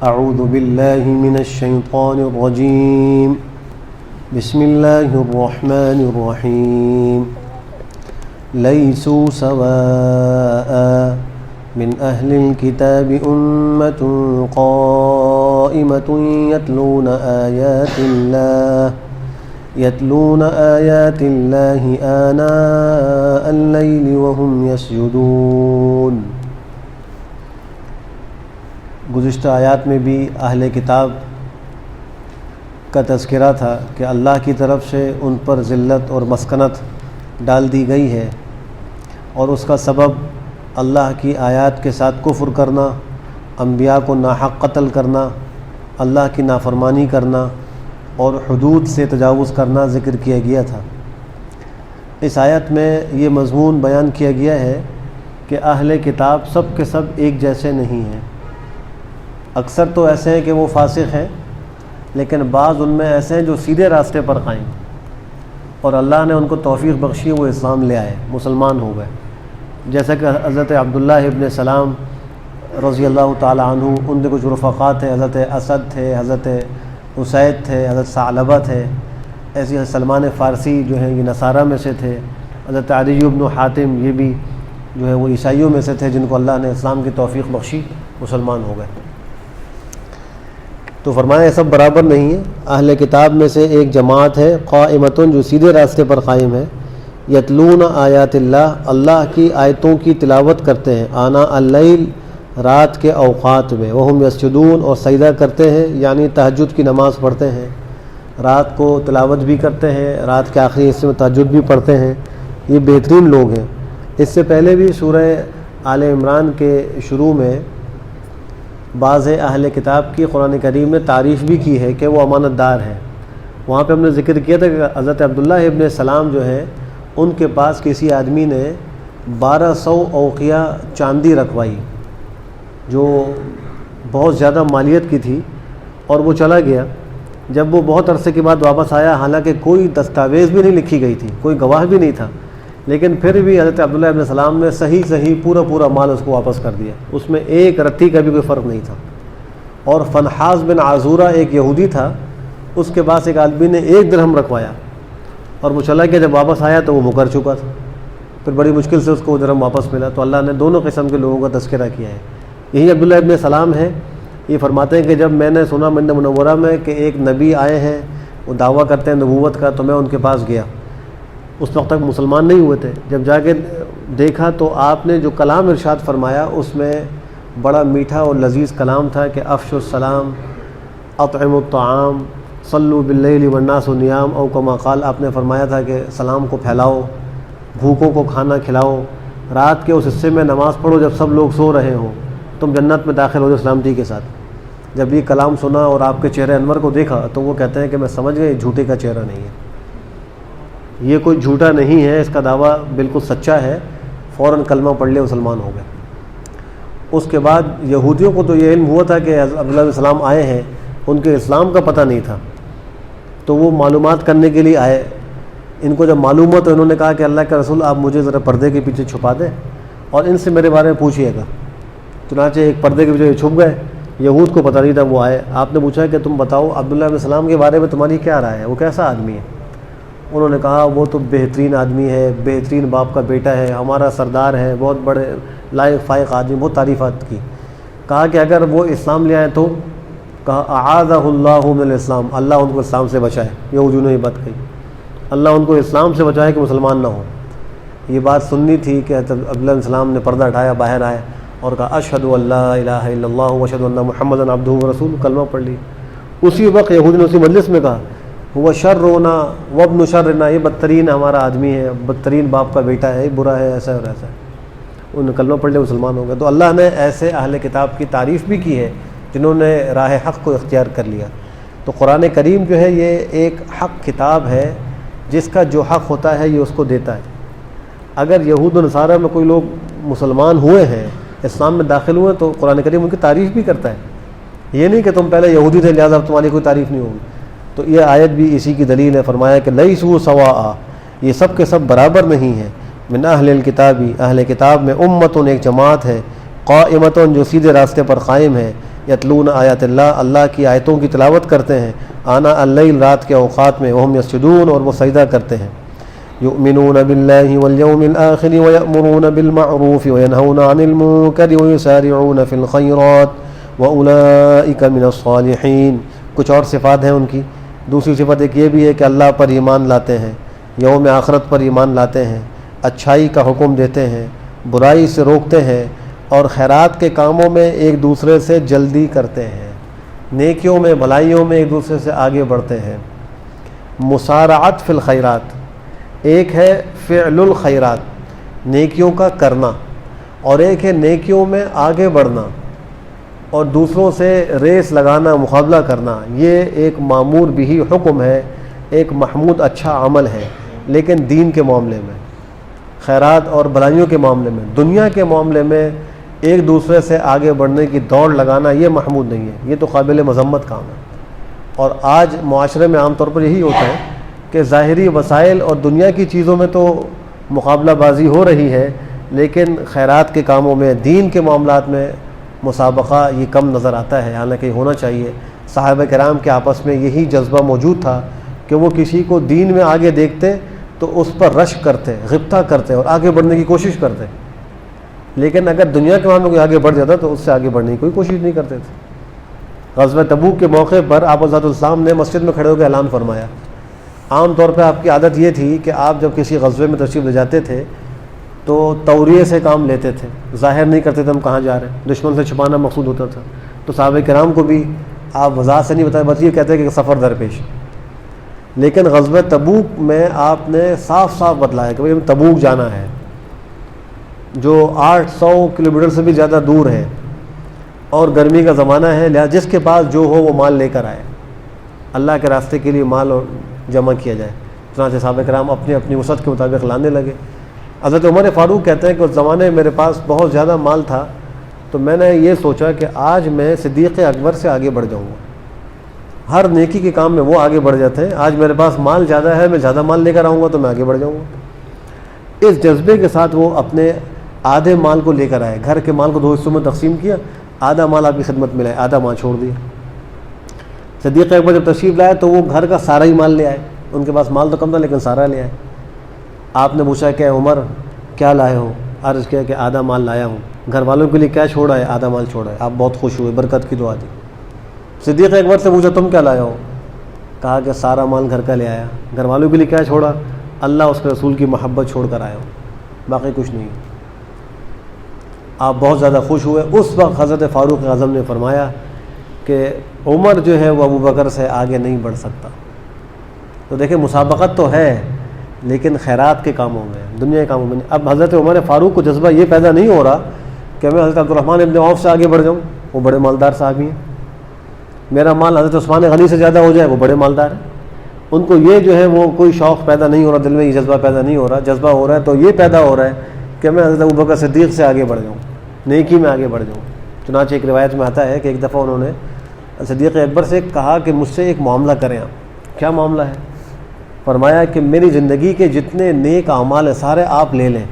اعوذ باللہ من الشیطان الرجیم بسم اللہ الرحمن الرحیم لیسوا سواء من اہل الكتاب امۃ قائمۃ یتلون آیات اللہ آناء اللیل وهم یسجدون۔ گزشتہ آیات میں بھی اہل کتاب کا تذکرہ تھا کہ اللہ کی طرف سے ان پر ذلت اور مسکنت ڈال دی گئی ہے، اور اس کا سبب اللہ کی آیات کے ساتھ کفر کرنا، انبیاء کو ناحق قتل کرنا، اللہ کی نافرمانی کرنا اور حدود سے تجاوز کرنا ذکر کیا گیا تھا۔ اس آیت میں یہ مضمون بیان کیا گیا ہے کہ اہل کتاب سب کے سب ایک جیسے نہیں ہیں۔ اکثر تو ایسے ہیں کہ وہ فاسق ہیں، لیکن بعض ان میں ایسے ہیں جو سیدھے راستے پر قائم، اور اللہ نے ان کو توفیق بخشی، وہ اسلام لے آئے، مسلمان ہو گئے۔ جیسا کہ حضرت عبداللہ ابن سلام رضی اللہ تعالی عنہ، ان کے کچھ رفقات تھے، حضرت اسد تھے، حضرت اسید تھے، حضرت ثعلبہ تھے، ایسے حضرت سلمان فارسی جو ہیں یہ نصارہ میں سے تھے، حضرت عدی بن حاتم یہ بھی جو ہے وہ عیسائیوں میں سے تھے، جن کو اللہ نے اسلام کی توفیق بخشی، مسلمان ہو گئے۔ تو فرمایا یہ سب برابر نہیں ہے، اہل کتاب میں سے ایک جماعت ہے قائمتن جو سیدھے راستے پر قائم ہے، یتلون آیات اللہ، اللہ کی آیتوں کی تلاوت کرتے ہیں، آناء اللیل، رات کے اوقات میں، وہم یسجدون، اور سجدہ کرتے ہیں، یعنی تہجد کی نماز پڑھتے ہیں، رات کو تلاوت بھی کرتے ہیں، رات کے آخری حصے میں تہجد بھی پڑھتے ہیں، یہ بہترین لوگ ہیں۔ اس سے پہلے بھی سورہ آل عمران کے شروع میں بعض اہل کتاب کی قرآن کریم نے تعریف بھی کی ہے کہ وہ امانت دار ہیں۔ وہاں پہ ہم نے ذکر کیا تھا کہ حضرت عبداللہ ابن سلام جو ہیں، ان کے پاس کسی آدمی نے 1200 اوقیہ چاندی رکھوائی، جو بہت زیادہ مالیت کی تھی، اور وہ چلا گیا۔ جب وہ بہت عرصے کے بعد واپس آیا، حالانکہ کوئی دستاویز بھی نہیں لکھی گئی تھی، کوئی گواہ بھی نہیں تھا، لیکن پھر بھی حضرت عبداللہ ابن سلام نے صحیح پورا مال اس کو واپس کر دیا، اس میں ایک رتی کا بھی کوئی فرق نہیں تھا۔ اور فنحاس بن عازورہ ایک یہودی تھا، اس کے پاس ایک آدمی نے 1 درہم رکھوایا، اور وہ چلا گیا، جب واپس آیا تو وہ مکر چکا تھا، پھر بڑی مشکل سے اس کو وہ درہم واپس ملا۔ تو اللہ نے دونوں قسم کے لوگوں کا تذکرہ کیا ہے۔ یہی عبداللہ ابن سلام ہے، یہ فرماتے ہیں کہ جب میں نے سنا مدینہ منورہ میں کہ ایک نبی آئے ہیں، وہ دعویٰ کرتے ہیں نبوت کا، تو میں ان کے پاس گیا۔ اس وقت تک مسلمان نہیں ہوئے تھے۔ جب جا کے دیکھا تو آپ نے جو کلام ارشاد فرمایا، اس میں بڑا میٹھا اور لذیذ کلام تھا کہ افشوا السلام، اطعموا الطعام، صلوا باللیل والناس نیام، او کما قال، آپ نے فرمایا تھا کہ سلام کو پھیلاؤ، بھوکوں کو کھانا کھلاؤ، رات کے اس حصے میں نماز پڑھو جب سب لوگ سو رہے ہوں، تم جنت میں داخل ہو جاؤ سلامتی کے ساتھ۔ جب یہ کلام سنا اور آپ کے چہرے انور کو دیکھا تو وہ کہتے ہیں کہ میں سمجھ گیا یہ جھوٹے کا چہرہ نہیں ہے، یہ کوئی جھوٹا نہیں ہے، اس کا دعویٰ بالکل سچا ہے۔ فوراً کلمہ پڑھ لے، مسلمان ہو گئے۔ اس کے بعد یہودیوں کو تو یہ علم ہوا تھا کہ عبداللہ علیہ السلام آئے ہیں، ان کے اسلام کا پتہ نہیں تھا، تو وہ معلومات کرنے کے لیے آئے۔ ان کو جب معلوم ہوا تو انہوں نے کہا کہ اللہ کے رسول آپ مجھے ذرا پردے کے پیچھے چھپا دیں اور ان سے میرے بارے میں پوچھیے گا۔ چنانچہ ایک پردے کے پیچھے چھپ گئے، یہود کو پتہ نہیں تھا، وہ آئے۔ آپ نے پوچھا کہ تم بتاؤ عبداللہ علیہ السلام کے بارے میں تمہاری کیا رائے ہے، وہ کیسا آدمی ہے؟ انہوں نے کہا وہ تو بہترین آدمی ہے، بہترین باپ کا بیٹا ہے، ہمارا سردار ہے، بہت بڑے لائق فائق آدمی، بہت تعریفات کی۔ کہا کہ اگر وہ اسلام لے آئے تو؟ کہا اعاذہ اللہ من الاسلام، اللہ ان کو اسلام سے بچائے۔ یہودیوں نے یہ بات کہی، اللہ ان کو اسلام سے بچائے کہ مسلمان نہ ہو۔ یہ بات سننی تھی کہ عبداللہ علیہ السلام نے پردہ اٹھایا، باہر آئے اور کہا اشہد ان لا الہ الا اللہ واشہد ان محمدا عبدہ ورسولہ، کلمہ پڑھ لی۔ اسی وقت یہودی نے اسی مجلس میں کہا وہ شرنا وابن شرنا، یہ بدترین ہمارا آدمی ہے، بدترین باپ کا بیٹا ہے، یہ برا ہے، ایسا اور ایسا ہے۔ انہوں نے کلمہ پڑھ لیا، مسلمان ہو گئے۔ تو اللہ نے ایسے اہل کتاب کی تعریف بھی کی ہے جنہوں نے راہ حق کو اختیار کر لیا۔ تو قرآن کریم جو ہے یہ ایک حق کتاب ہے، جس کا جو حق ہوتا ہے یہ اس کو دیتا ہے۔ اگر یہود و نصارہ میں کوئی لوگ مسلمان ہوئے ہیں، اسلام میں داخل ہوئے، تو قرآن کریم ان کی تعریف بھی کرتا ہے، یہ نہیں کہ تم پہلے یہودی تھے لہٰذا تمہاری کوئی تعریف نہیں ہوگی۔ تو یہ آیت بھی اسی کی دلیل ہے۔ فرمایا کہ لیسوا سواء، یہ سب کے سب برابر نہیں ہیں، من اہل الکتاب، اہل کتاب میں امتن ایک جماعت ہے، قائمتن جو سیدھے راستے پر قائم ہے، یتلون آیات اللہ، اللہ کی آیتوں کی تلاوت کرتے ہیں، آنا اللیل، رات کے اوقات میں، وہم یسجدون، اور وہ سجدہ کرتے ہیں، یؤمنون باللہ والیوم الآخر ویأمرون بالمعروف وینہون عن المنکر ویسارعون فی الخیرات واولئک من الصالحین۔ کچھ اور صفات ہیں ان کی۔ دوسری صفت ایک یہ بھی ہے کہ اللہ پر ایمان لاتے ہیں، یوم آخرت پر ایمان لاتے ہیں، اچھائی کا حکم دیتے ہیں، برائی سے روکتے ہیں، اور خیرات کے کاموں میں ایک دوسرے سے جلدی کرتے ہیں، نیکیوں میں، بھلائیوں میں ایک دوسرے سے آگے بڑھتے ہیں۔ مسارعت فی الخیرات، ایک ہے فعل الخیرات، نیکیوں کا کرنا، اور ایک ہے نیکیوں میں آگے بڑھنا اور دوسروں سے ریس لگانا، مقابلہ کرنا۔ یہ ایک مامور بھی حکم ہے، ایک محمود اچھا عمل ہے، لیکن دین کے معاملے میں، خیرات اور بھلائیوں کے معاملے میں، دنیا کے معاملے میں ایک دوسرے سے آگے بڑھنے کی دوڑ لگانا یہ محمود نہیں ہے، یہ تو قابل مذمت کام ہے۔ اور آج معاشرے میں عام طور پر یہی ہوتا ہے کہ ظاہری وسائل اور دنیا کی چیزوں میں تو مقابلہ بازی ہو رہی ہے، لیکن خیرات کے کاموں میں، دین کے معاملات میں مسابقہ یہ کم نظر آتا ہے، حالانکہ یہ ہونا چاہیے۔ صحابہ کرام کے آپس میں یہی جذبہ موجود تھا کہ وہ کسی کو دین میں آگے دیکھتے تو اس پر رشک کرتے، غبطہ کرتے اور آگے بڑھنے کی کوشش کرتے، لیکن اگر دنیا کے معاملے میں کوئی آگے بڑھ جاتا تو اس سے آگے بڑھنے کی کوئی کوشش نہیں کرتے تھے۔ غزوہ تبوک کے موقع پر آپ ذات السلام نے مسجد میں کھڑے ہو کے اعلان فرمایا۔ عام طور پہ آپ کی عادت یہ تھی کہ آپ جب کسی غزوے میں تشریف لے جاتے تھے تو توریے سے کام لیتے تھے، ظاہر نہیں کرتے تھے ہم کہاں جا رہے ہیں، دشمن سے چھپانا مقصود ہوتا تھا۔ تو صحابہ کرام کو بھی آپ وضاحت سے نہیں بتائے، بس یہ کہتے کہ سفر درپیش۔ لیکن غزوہ تبوک میں آپ نے صاف صاف بتلایا کہ بھئی ہمیں تبوک جانا ہے، جو 800 کلومیٹر سے بھی زیادہ دور ہے، اور گرمی کا زمانہ ہے، لہٰذا جس کے پاس جو ہو وہ مال لے کر آئے، اللہ کے راستے کے لیے مال جمع کیا جائے۔ چنانچہ صحابہ کرام اپنی اپنی وسعت کے مطابق لانے لگے۔ حضرت عمر فاروق کہتے ہیں کہ اس زمانے میں میرے پاس بہت زیادہ مال تھا، تو میں نے یہ سوچا کہ آج میں صدیق اکبر سے آگے بڑھ جاؤں گا، ہر نیکی کے کام میں وہ آگے بڑھ جاتے ہیں، آج میرے پاس مال زیادہ ہے، میں زیادہ مال لے کر آؤں گا تو میں آگے بڑھ جاؤں گا۔ اس جذبے کے ساتھ وہ اپنے آدھے مال کو لے کر آئے، گھر کے مال کو 2 حصوں میں تقسیم کیا، آدھا مال آپ کی خدمت میں لائے، آدھا مال چھوڑ دیا۔ صدیق اکبر جب تشریف لائے تو وہ گھر کا سارا ہی مال لے آئے، ان کے پاس مال تو کم تھا لیکن سارا لے آئے۔ آپ نے پوچھا کہ عمر کیا لائے ہو؟ عرض کیا کہ آدھا مال لایا ہوں۔ گھر والوں کے لیے کیا چھوڑا ہے؟ آدھا مال چھوڑا ہے۔ آپ بہت خوش ہوئے، برکت کی دعا دی۔ صدیق اکبر سے پوچھا تم کیا لائے ہو؟ کہا کہ سارا مال گھر کا لے آیا۔ گھر والوں کے لیے کیا چھوڑا؟ اللہ اس کے رسول کی محبت چھوڑ کر آیا ہوں، باقی کچھ نہیں۔ آپ بہت زیادہ خوش ہوئے۔ اس وقت حضرت فاروق اعظم نے فرمایا کہ عمر جو ہے وہ ابو بکر سے آگے نہیں بڑھ سکتا۔ تو دیکھیں مسابقت تو ہے لیکن خیرات کے کاموں میں، دنیا کے کاموں میں نہیں۔ اب حضرت عمر فاروق کو جذبہ یہ پیدا نہیں ہو رہا کہ میں حضرت عبدالرحمن ابن عوف سے آگے بڑھ جاؤں، وہ بڑے مالدار صحابی ہیں، میرا مال حضرت عثمان غنی سے زیادہ ہو جائے، وہ بڑے مالدار ہیں۔ ان کو یہ جو ہے وہ کوئی شوق پیدا نہیں ہو رہا، دل میں یہ جذبہ پیدا نہیں ہو رہا۔ جذبہ ہو رہا ہے تو یہ پیدا ہو رہا ہے کہ میں حضرت ابوبکر صدیق سے آگے بڑھ جاؤں، نیکی میں آگے بڑھ جاؤں۔ چنانچہ ایک روایت میں آتا ہے کہ ایک دفعہ انہوں نے صدیق اکبر سے کہا کہ مجھ سے ایک معاملہ کریں آپ۔ کیا معاملہ ہے؟ فرمایا کہ میری زندگی کے جتنے نیک اعمال ہیں سارے آپ لے لیں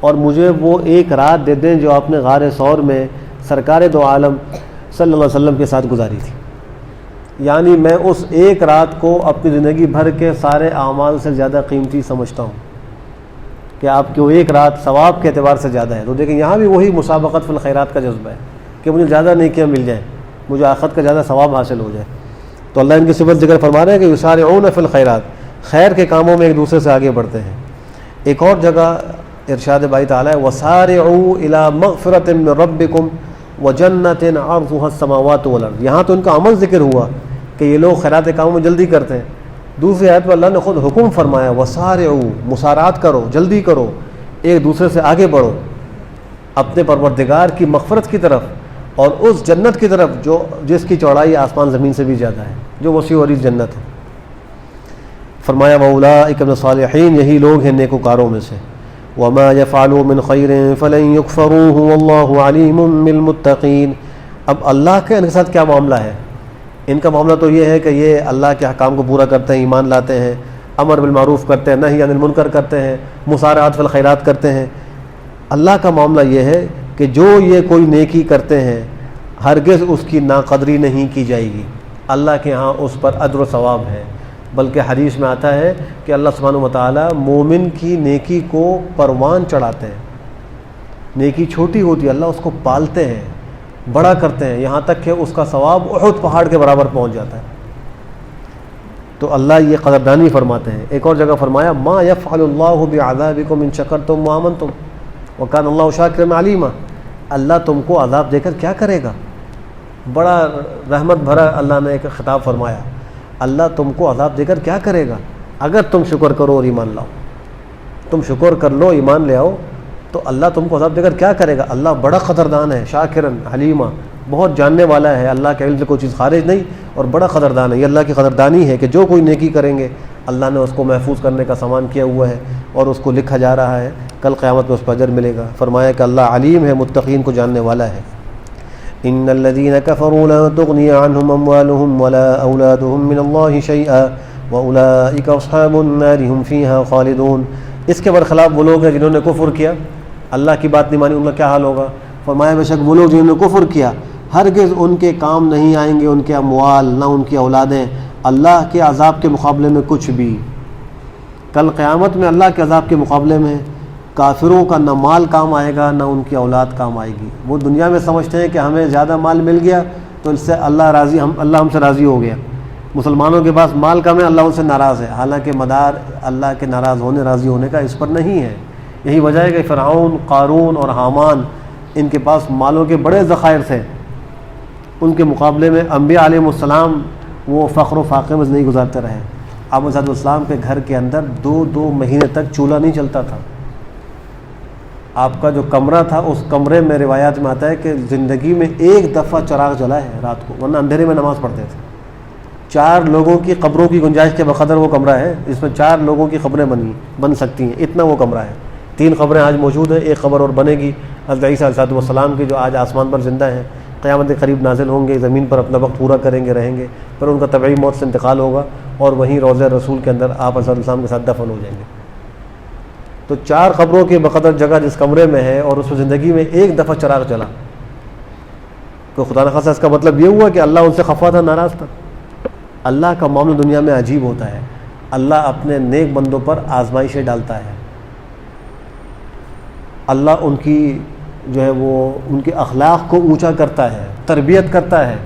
اور مجھے وہ ایک رات دے دیں جو آپ نے غار ثور میں سرکار دو عالم صلی اللہ علیہ وسلم کے ساتھ گزاری تھی۔ یعنی میں اس ایک رات کو اپنی زندگی بھر کے سارے اعمال سے زیادہ قیمتی سمجھتا ہوں کہ آپ کی وہ ایک رات ثواب کے اعتبار سے زیادہ ہے۔ تو دیکھیں یہاں بھی وہی مسابقت فی الخیرات کا جذبہ ہے کہ مجھے زیادہ نیکیاں مل جائیں، مجھے آخرت کا زیادہ ثواب حاصل ہو جائے۔ تو اللہ ان کی صفت ذکر فرما رہے ہیں کہ یسارعون فی الخیرات، خیر کے کاموں میں ایک دوسرے سے آگے بڑھتے ہیں۔ ایک اور جگہ ارشاد باری تعالیٰ ہے وَسَارِعُوا إِلَىٰ مَغْفِرَةٍ مِّن رَبِّكُمْ وَجَنَّةٍ عَرْضُهَا السَّمَاوَاتُ وَالْأَرْضُ۔ یہاں تو ان کا عمل ذکر ہوا کہ یہ لوگ خیرات کے کاموں میں جلدی کرتے ہیں۔ دوسری آیت میں اللہ نے خود حکم فرمایا وَسَارِعُوا، مسارعات کرو، جلدی کرو، ایک دوسرے سے آگے بڑھو اپنے پروردگار کی مغفرت کی طرف اور اس جنت کی طرف جو جس کی چوڑائی آسمان زمین سے بھی زیادہ ہے، جو وسیع و عریض جنت ہے۔ فرمایا وَأُولَٰئِکَ مِنَ الصَّالِحِینَ، یہی لوگ ہیں نیکوکاروں میں سے۔ وَمَا يَفْعَلُوا مِنْ خَيْرٍ فَلَن يُكْفَرُوهُ وَاللَّهُ عَلِيمٌ بِالْمُتَّقِينَ۔ اب اللہ کا ان کے ساتھ کیا معاملہ ہے؟ ان کا معاملہ تو یہ ہے کہ یہ اللہ کے احکام کو پورا کرتے ہیں، ایمان لاتے ہیں، امر بالمعروف کرتے ہیں، نہی عن المنکر کرتے ہیں، مسارعات فی الخیرات کرتے ہیں۔ اللہ کا معاملہ یہ ہے کہ جو یہ کوئی نیکی کرتے ہیں ہرگز اس کی ناقدری نہیں کی جائے گی، اللہ کے ہاں اس پر اجر و ثواب ہے۔ بلکہ حدیث میں آتا ہے کہ اللہ سبحانہ و تعالیٰ مومن کی نیکی کو پروان چڑھاتے ہیں۔ نیکی چھوٹی ہوتی ہے، اللہ اس کو پالتے ہیں، بڑا کرتے ہیں، یہاں تک کہ اس کا ثواب احد پہاڑ کے برابر پہنچ جاتا ہے۔ تو اللہ یہ قدردانی فرماتے ہیں۔ ایک اور جگہ فرمایا ما یفعل اللہ بعذابکم ان شکرتم وآمنتم وکان اللہ شاکرا علیما، اللہ تم کو عذاب دے کر کیا کرے گا؟ بڑا رحمت بھرا اللہ نے ایک خطاب فرمایا، اللہ تم کو عذاب دے کر کیا کرے گا اگر تم شکر کرو اور ایمان لاؤ۔ تم شکر کر لو، ایمان لے آؤ، تو اللہ تم کو عذاب دے کر کیا کرے گا؟ اللہ بڑا قدردان ہے، شاکرن حلیمہ، بہت جاننے والا ہے، اللہ کے علم سے کوئی چیز خارج نہیں، اور بڑا قدردان ہے۔ یہ اللہ کی قدردانی ہے کہ جو کوئی نیکی کریں گے اللہ نے اس کو محفوظ کرنے کا سامان کیا ہوا ہے اور اس کو لکھا جا رہا ہے، کل قیامت میں اس پر اجر ملے گا۔ فرمایا کہ اللہ علیم ہے، متقین کو جاننے والا ہے۔ ان الذين كفروا لا تغني عنهم اموالهم ولا اولادهم من الله شيئا واولئك اصحاب النار هم فيها خالدون۔ اس کے برخلاف وہ لوگ ہیں جنہوں نے کفر کیا، اللہ کی بات نہیں مانی، ان کا کیا حال ہوگا؟ فرمایا بے شک وہ لوگ جنہوں نے کفر کیا ہرگز ان کے کام نہیں آئیں گے، ان کے اموال نہ ان کی اولادیں، اللہ کے عذاب کے مقابلے میں کچھ بھی۔ کل قیامت میں اللہ کے عذاب کے مقابلے میں کافروں کا نہ مال کام آئے گا نہ ان کی اولاد کام آئے گی۔ وہ دنیا میں سمجھتے ہیں کہ ہمیں زیادہ مال مل گیا تو اس سے اللہ ہم سے راضی ہو گیا۔ مسلمانوں کے پاس مال کم ہے، اللہ ان سے ناراض ہے، حالانکہ مدار اللہ کے ناراض ہونے راضی ہونے کا اس پر نہیں ہے۔ یہی وجہ ہے کہ فرعون، قارون اور حامان ان کے پاس مالوں کے بڑے ذخائر تھے، ان کے مقابلے میں انبیاء علیہ السلام وہ فخر و فاقے میں نہیں گزارتے رہے۔ آپ علیہ السلام کے گھر کے اندر 2 مہینے تک چولہا نہیں چلتا تھا۔ آپ کا جو کمرہ تھا اس کمرے میں روایات میں آتا ہے کہ زندگی میں 1 دفعہ چراغ جلا ہے رات کو، ورنہ اندھیرے میں نماز پڑھتے تھے۔ 4 لوگوں کی قبروں کی گنجائش کے بقدر وہ کمرہ ہے، اس میں 4 لوگوں کی قبریں بن سکتی ہیں، اتنا وہ کمرہ ہے۔ 3 قبریں آج موجود ہیں، 1 قبر اور بنے گی حضرت عیسیٰ علیہ السلام کی، جو آج آسمان پر زندہ ہیں، قیامت کے قریب نازل ہوں گے، زمین پر اپنا وقت پورا کریں گے، رہیں گے، پھر ان کا طبعی موت سے انتقال ہوگا اور وہیں روضہ رسول کے اندر آپ علیہ السلام کے ساتھ دفن ہو جائیں گے۔ تو 4 قبروں کے بقدر جگہ جس کمرے میں ہے اور اس میں زندگی میں 1 دفعہ چراغ جلا، تو خدا نخواستہ اس کا مطلب یہ ہوا کہ اللہ ان سے خفا تھا، ناراض تھا۔ اللہ کا معاملہ دنیا میں عجیب ہوتا ہے، اللہ اپنے نیک بندوں پر آزمائشیں ڈالتا ہے، اللہ ان کی جو ہے وہ ان کے اخلاق کو اونچا کرتا ہے، تربیت کرتا ہے،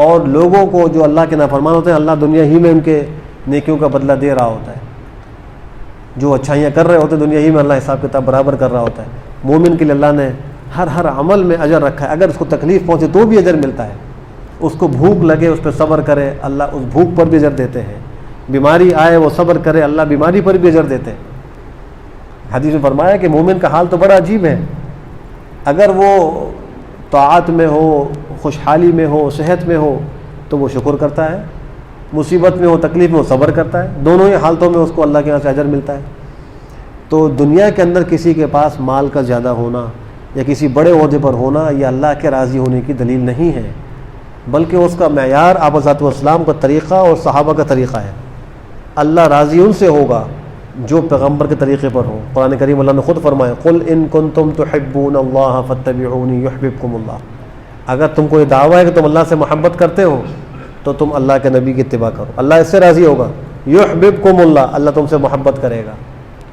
اور لوگوں کو جو اللہ کے نافرمان ہوتے ہیں اللہ دنیا ہی میں ان کے نیکیوں کا بدلہ دے رہا ہوتا ہے۔ جو اچھائیاں کر رہے ہوتے ہیں دنیا ہی میں اللہ حساب کتاب برابر کر رہا ہوتا ہے۔ مومن کے لیے اللہ نے ہر عمل میں اجر رکھا ہے، اگر اس کو تکلیف پہنچے تو بھی اجر ملتا ہے، اس کو بھوک لگے اس پہ صبر کرے اللہ اس بھوک پر بھی اجر دیتے ہیں، بیماری آئے وہ صبر کرے اللہ بیماری پر بھی اجر دیتے ہیں۔ حدیث میں فرمایا کہ مومن کا حال تو بڑا عجیب ہے، اگر وہ طاعت میں ہو، خوشحالی میں ہو، صحت میں ہو تو وہ شکر کرتا ہے، مصیبت میں ہو، تکلیف میں ہو، صبر کرتا ہے، دونوں ہی حالتوں میں اس کو اللہ کے یہاں سے اجر ملتا ہے۔ تو دنیا کے اندر کسی کے پاس مال کا زیادہ ہونا یا کسی بڑے عہدے پر ہونا یہ اللہ کے راضی ہونے کی دلیل نہیں ہے، بلکہ اس کا معیار آپ ذات والسلام کا طریقہ اور صحابہ کا طریقہ ہے۔ اللہ راضی ان سے ہوگا جو پیغمبر کے طریقے پر ہو۔ قرآن کریم اللہ نے خود فرمایا قل ان کنتم تحبون اللہ فاتبعونی یحببکم اللہ، اگر تم کو یہ دعویٰ ہے کہ تم اللہ سے محبت کرتے ہو تو تم اللہ کے نبی کی اتباع کرو، اللہ اس سے راضی ہوگا۔ یحببکم اللہ، اللہ تم سے محبت کرے گا۔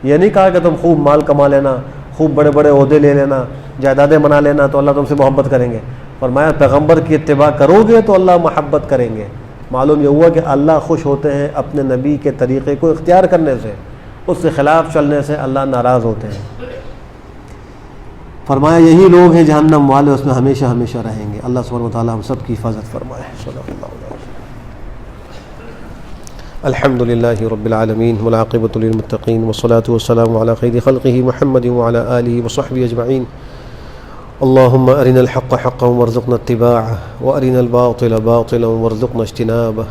یہ نہیں کہا کہ تم خوب مال کما لینا، خوب بڑے بڑے عہدے لے لینا، جائیدادیں بنا لینا تو اللہ تم سے محبت کریں گے۔ فرمایا پیغمبر کی اتباع کرو گے تو اللہ محبت کریں گے۔ معلوم یہ ہوا کہ اللہ خوش ہوتے ہیں اپنے نبی کے طریقے کو اختیار کرنے سے، اس کے خلاف چلنے سے اللہ ناراض ہوتے ہیں۔ فرمایا یہی لوگ ہیں جہنم والے، اس میں ہمیشہ ہمیشہ رہیں گے۔ اللہ سبحانہ و تعالی ہم سب کی حفاظت فرمائے۔ صلی اللہ علیہ وسلم۔ الحمد للہ رب العالمین والعاقبۃ للمتقین والصلاة والسلام علی خیر خلقہ محمد وعلی آلہ وصحبہ اجمعین۔ اللهم أرنا الحق حقا وارزقنا اتباعه وأرنا الباطل باطلا وارزقنا اجتنابه۔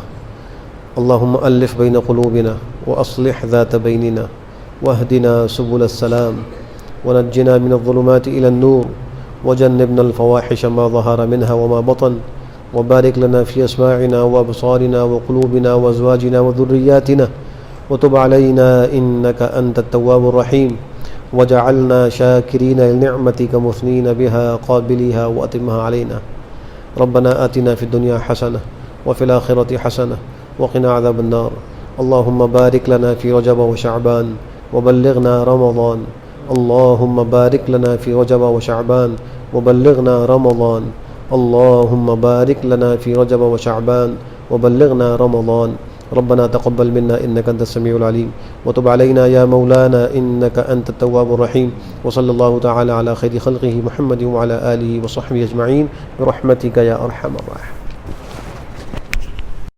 اللهم ألف بين قلوبنا وأصلح ذات بيننا واهدنا سبل السلام ونجنا من الظلمات إلى النور وجنبنا الفواحش ما ظهر منها وما بطن وبارك لنا في أسماعنا وأبصارنا وقلوبنا وأزواجنا وذرياتنا وتب علينا إنك أنت التواب الرحيم وجعلنا شاكرين لنعمتك مثنين بها قابليها وأتمها علينا ربنا آتنا في الدنيا حسنة وفي الآخرة حسنة وقنا عذاب النار. اللهم بارك لنا في رجب وشعبان وبلغنا رمضان. اللهم بارك لنا في رجب وشعبان وبلغنا رمضان. اللهم بارك لنا في رجب وشعبان وبلغنا رمضان. ربنا تقبل منا إنك أنت السميع العليم وتب علينا يا مولانا إنك أنت التواب الرحيم. وصلى الله تعالى على خير خلقه محمد وعلى آله وصحبه أجمعين برحمتك يا أرحم الراحمين.